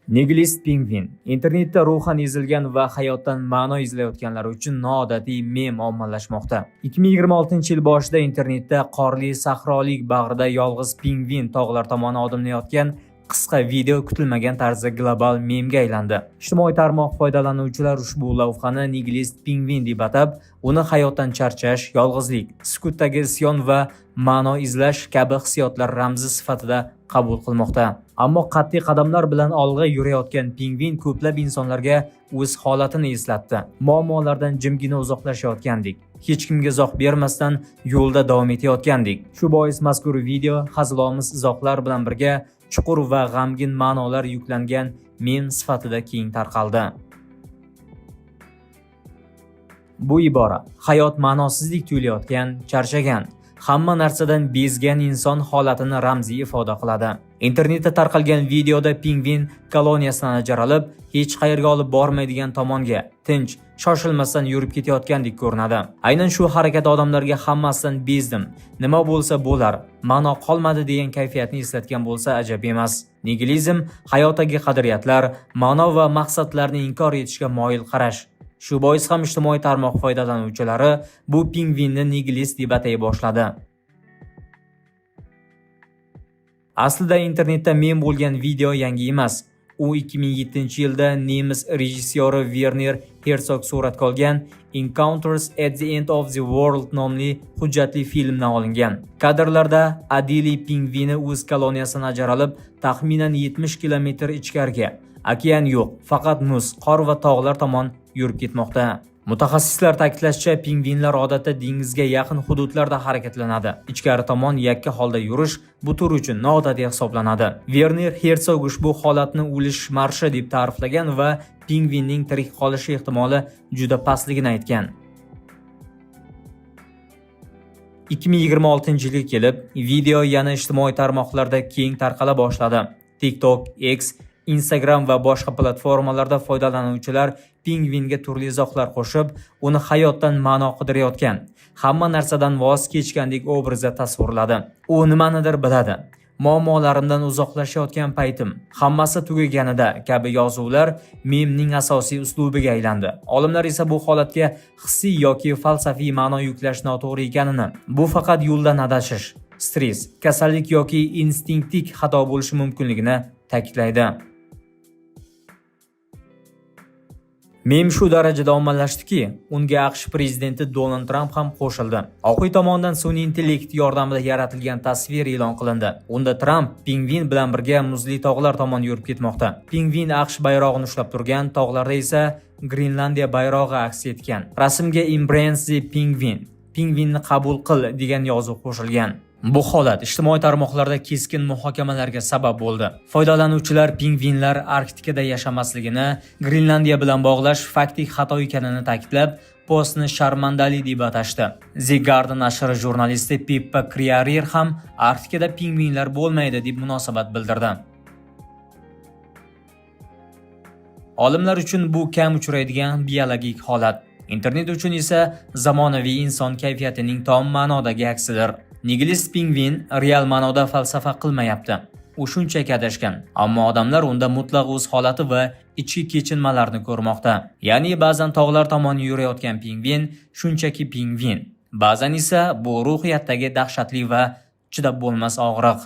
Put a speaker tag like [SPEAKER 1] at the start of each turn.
[SPEAKER 1] Nigilist pingvin. Internetda ruhan ezilgan va hayotdan ma'no izlayotganlar uchun noodatiy mem ommalashmoqda. 2026-yil boshida internetda qorli sahrolik bag'rida yolg'iz pingvin tog'lar tomon odimlayotgan qisqa video kutilmagan tarzda global memga aylandi. Ijtimoiy tarmoq foydalanuvchilar ushbu lavhani Nigilist pingvin deb atab, uni hayotdan charchash, yolg'izlik, sukutdagi isyon va ma'no izlash kabi hissiyotlar ramzi sifatida qabul qilmoqda. Ammo qat'iy qadamlar bilan olg'a yurayotgan pingvin ko'plab insonlarga o'z holatini eslatdi. Muammolardan jimgina uzoqlashayotgandik. Hech kimga izoh bermasdan yo'lda davom etayotgandik. Shu bois mazkur video hazilomuz izohlar bilan birga chuqur va g'amgin ma'nolar yuklangan mem sifatida keng tarqaldi. Bu ibora hayot ma'nosizlik tuyulayotgan, charchagan, hamma narsadan bezgan inson holatini ramziy ifoda qiladi. Internetda tarqalgan videoda pingvin koloniyasidan ajralib, hech qayerga olib bormaydigan tomonga tinch, shoshilmasdan yurib ketayotgandek ko'rinadi. Aynan shu harakat odamlarga hammasidan bezdim, nima bo'lsa bo'lar, ma'no qolmadi degan kayfiyatni eslatgan bo'lsa ajab emas. Nigilizm hayotdagi qadriyatlar, ma'no va maqsadlarni inkor etishga moyil qarash. Shu bois ham ijtimoiy tarmoq foydalanuvchilari bu pingvinni nigilist deb atay boshladi. Aslida internetda mem bo'lgan video yangi emas. U 2007-yilda nemis rejissyori Werner Herzog suratga olgan Encounters at the End of the World nomli hujjatli filmdan olingan. Kadrlarda Adili pingvini o'z koloniyasidan ajralib, taxminan 70 kilometr ichkariga, okean yo'q, faqat muz, qor va tog'lar tomon yurib ketmoqda. Mutaxassislar ta'kidlashicha, pingvinlar odatda dengizga yaqin hududlarda harakatlanadi. Ichkari tomon yakka holda yurish bu tur uchun noodatiy hisoblanadi. Werner Herzog ushbu holatni o'lish marshi deb ta'riflagan va pingvinning tirik qolishi ehtimoli juda pastligini aytgan. 2026-yilga kelib, video yana ijtimoiy tarmoqlarda keng tarqala boshladi. TikTok, X, Instagram va boshqa platformalarda foydalanuvchilar pingvinga turli izohlar qo'shib, uni hayotdan ma'no qidirayotgan, hamma narsadan voz kechgandek obrazda tasvirladi. U nimanidir biladi. Muammolarimdan uzoqlashayotgan paytim, hammasi tugaganida kabi yozuvlar memning asosiy uslubiga aylandi. Olimlar esa bu holatga hissiy yoki falsafiy ma'no yuklash noto'g'ri ekanini, bu faqat yo'ldan adashish, stress, kasallik yoki instinktik xato bo'lishi mumkinligini ta'kidlaydi. Mem shu darajada ommalashdiki, unga AQSh prezidenti Donald Trump ham qo'shildi. Oq uy tomonidan sun'iy intellekt yordamida yaratilgan tasvir e'lon qilindi. Unda Trump pingvin bilan birga muzli tog'lar tomon yurib ketmoqda. Pingvin AQSh bayrog'ini ushlab turgan, tog'larda esa Grenlandiya bayrog'i aks etgan. Rasmga "Embrace the Penguin", pingvinni qabul qil degan yozuv qo'shilgan. Bu holat ijtimoiy tarmoqlarda keskin muhokamalarga sabab bo'ldi. Foydalanuvchilar pingvinlar Arktikada yashamasligini Grenlandiya bilan bog'lash faktik xato ekanini ta'kidlab, postni sharmandali deb atashdi. The Guardian nashri jurnalisti Pippa Crerar ham Arktikada pingvinlar bo'lmaydi deb munosabat bildirdi. Olimlar uchun bu kam uchraydigan biologik holat. Internet uchun esa zamonaviy inson kayfiyatining tom ma'nodagi aksidir. Nigilist pingvin real ma'noda falsafa qilmayapti. U shunchaki adashgan, ammo odamlar unda mutlaq o'z holati va ichki kechinmalarni ko'rmoqda. Ya'ni ba'zan tog'lar tomon yurayotgan pingvin shunchaki pingvin, ba'zan esa bu ruhiyatdagi dahshatli va chidab bo'lmas og'riq.